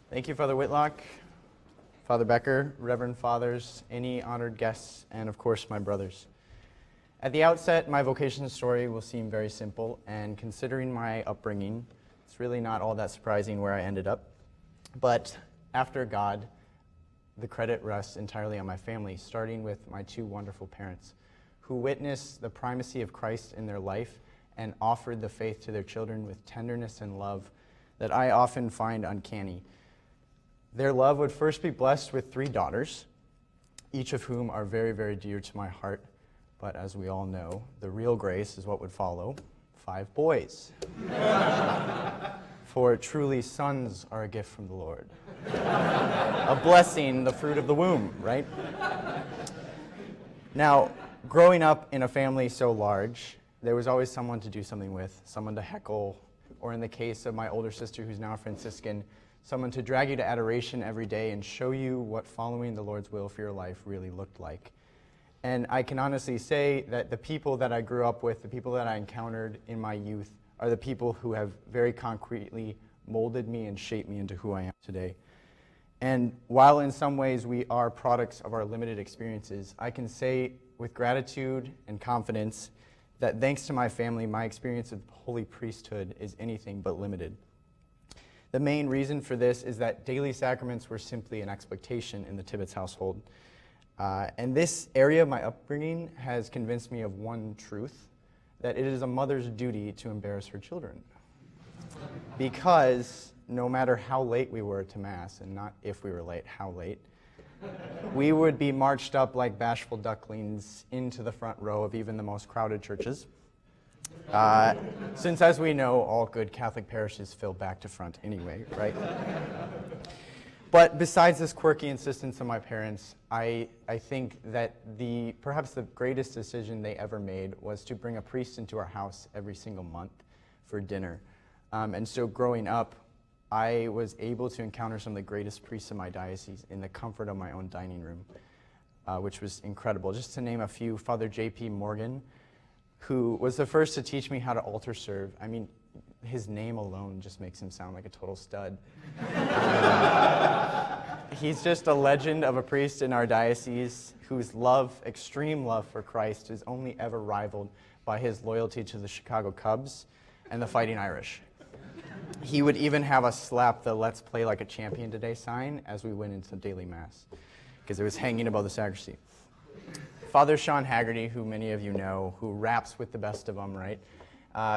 Thank you, Father Whitlock, Father Becker, Reverend Fathers, any honored guests, and of course my brothers. At the outset, my vocation story will seem very simple, and considering my upbringing, it's really not all that surprising where I ended up. But after God, the credit rests entirely on my family, starting with my two wonderful parents, who witnessed the primacy of Christ in their life and offered the faith to their children with tenderness and love that I often find uncanny. Their love would first be blessed with 3 daughters, each of whom are very, very dear to my heart. But as we all know, the real grace is what would follow: 5 boys. For truly sons are a gift from the Lord. A blessing, the fruit of the womb, right? Now, growing up in a family so large, there was always someone to do something with, someone to heckle, or in the case of my older sister who's now a Franciscan, someone to drag you to adoration every day and show you what following the Lord's will for your life really looked like. And I can honestly say that the people that I grew up with, the people that I encountered in my youth, are the people who have very concretely molded me and shaped me into who I am today. And while in some ways we are products of our limited experiences, I can say with gratitude and confidence that thanks to my family, my experience of holy priesthood is anything but limited. The main reason for this is that daily sacraments were simply an expectation in the Tibbetts household. And this area of my upbringing has convinced me of one truth, that it is a mother's duty to embarrass her children. Because no matter how late we were to Mass, and not if we were late, how late, we would be marched up like bashful ducklings into the front row of even the most crowded churches. Since, as we know, all good Catholic parishes fill back to front anyway, right? But besides this quirky insistence of my parents, I think that perhaps the greatest decision they ever made was to bring a priest into our house every single month for dinner. And so growing up, I was able to encounter some of the greatest priests in my diocese in the comfort of my own dining room, which was incredible. Just to name a few, Father J.P. Morgan, who was the first to teach me how to altar serve. I mean, his name alone just makes him sound like a total stud. He's just a legend of a priest in our diocese whose love, extreme love for Christ, is only ever rivaled by his loyalty to the Chicago Cubs and the Fighting Irish. He would even have us slap the "Let's play like a champion today" sign as we went into daily Mass, because it was hanging above the sacristy. Father Sean Haggerty, who many of you know, who raps with the best of them, right,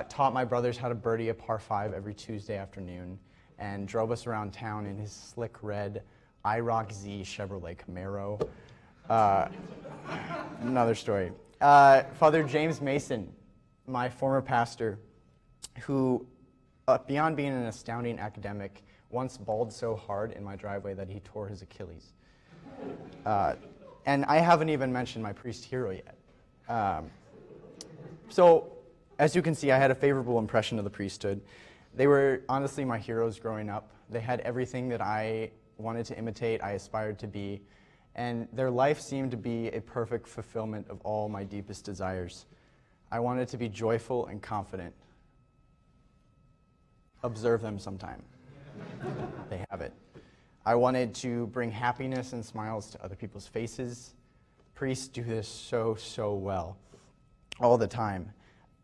taught my brothers how to birdie a par 5 every Tuesday afternoon and drove us around town in his slick red IROC Z Chevrolet Camaro. Another story. Father James Mason, my former pastor, who, beyond being an astounding academic, once bawled so hard in my driveway that he tore his Achilles. And I haven't even mentioned my priest hero yet. So, as you can see, I had a favorable impression of the priesthood. They were honestly my heroes growing up. They had everything that I wanted to imitate, I aspired to be, and their life seemed to be a perfect fulfillment of all my deepest desires. I wanted to be joyful and confident. Observe them sometime. They have it. I wanted to bring happiness and smiles to other people's faces. Priests do this so well, all the time.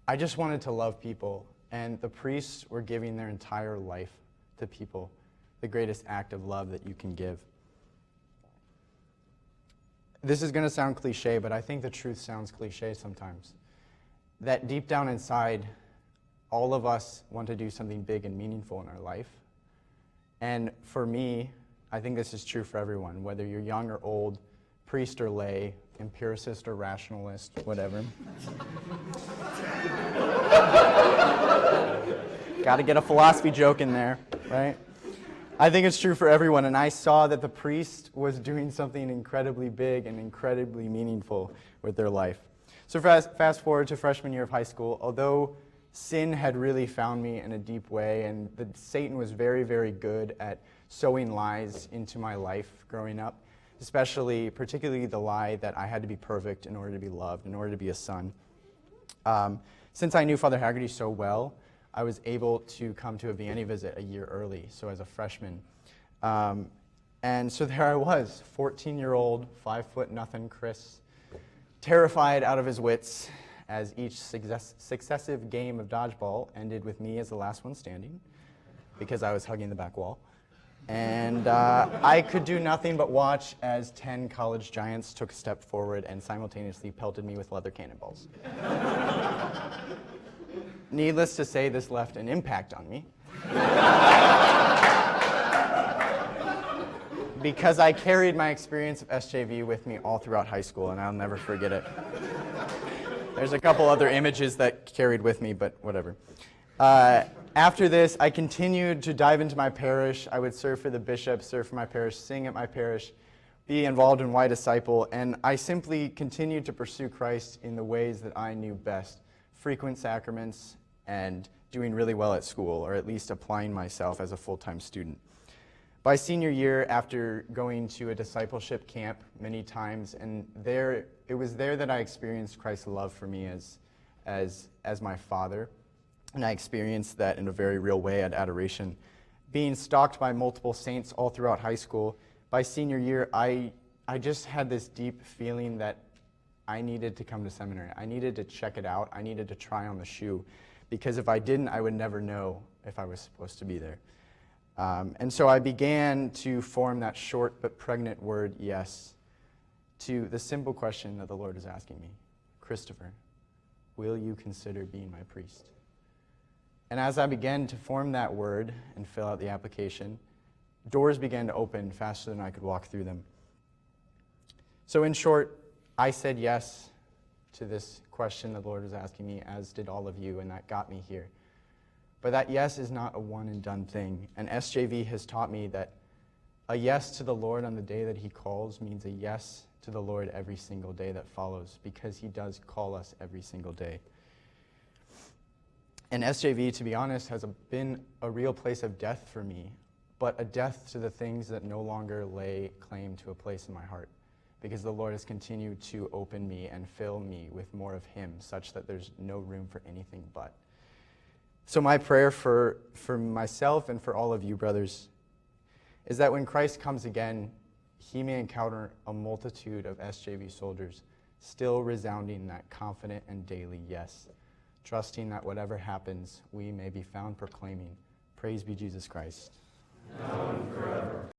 I just wanted to love people, and the priests were giving their entire life to people, the greatest act of love that you can give. This is going to sound cliche, but I think the truth sounds cliche sometimes. That deep down inside, all of us want to do something big and meaningful in our life. And for me, I think this is true for everyone, whether you're young or old, priest or lay, empiricist or rationalist, whatever. Got to get a philosophy joke in there, right? I think it's true for everyone, and I saw that the priest was doing something incredibly big and incredibly meaningful with their life. So fast forward to freshman year of high school, although sin had really found me in a deep way, and Satan was very, very good at sowing lies into my life growing up, particularly the lie that I had to be perfect in order to be loved, in order to be a son. Since I knew Father Haggerty so well, I was able to come to a Vianney visit a year early, so as a freshman. And so there I was, 14-year-old, 5'0" Chris, terrified out of his wits as each successive game of dodgeball ended with me as the last one standing because I was hugging the back wall. And I could do nothing but watch as 10 college giants took a step forward and simultaneously pelted me with leather cannonballs. Needless to say, this left an impact on me. Because I carried my experience of SJV with me all throughout high school, and I'll never forget it. There's a couple other images that carried with me, but whatever. After this, I continued to dive into my parish. I would serve for the bishop, serve for my parish, sing at my parish, be involved in Y Disciple, and I simply continued to pursue Christ in the ways that I knew best. Frequent sacraments and doing really well at school, or at least applying myself as a full-time student. By senior year, after going to a discipleship camp many times, and it was there that I experienced Christ's love for me as my father, and I experienced that in a very real way at adoration. Being stalked by multiple saints all throughout high school, by senior year, I just had this deep feeling that I needed to come to seminary. I needed to check it out. I needed to try on the shoe, because if I didn't, I would never know if I was supposed to be there. And so I began to form that short but pregnant word, yes, to the simple question that the Lord is asking me. Christopher, will you consider being my priest? And as I began to form that word and fill out the application, doors began to open faster than I could walk through them. So in short, I said yes to this question the Lord was asking me, as did all of you, and that got me here. But that yes is not a one-and-done thing. And SJV has taught me that a yes to the Lord on the day that he calls means a yes to the Lord every single day that follows, because he does call us every single day. And SJV, to be honest, has been a real place of death for me, but a death to the things that no longer lay claim to a place in my heart, because the Lord has continued to open me and fill me with more of him, such that there's no room for anything but. So my prayer for myself and for all of you, brothers, is that when Christ comes again, he may encounter a multitude of SJV soldiers, still resounding that confident and daily yes, trusting that whatever happens, we may be found proclaiming, praise be Jesus Christ. Now and forever.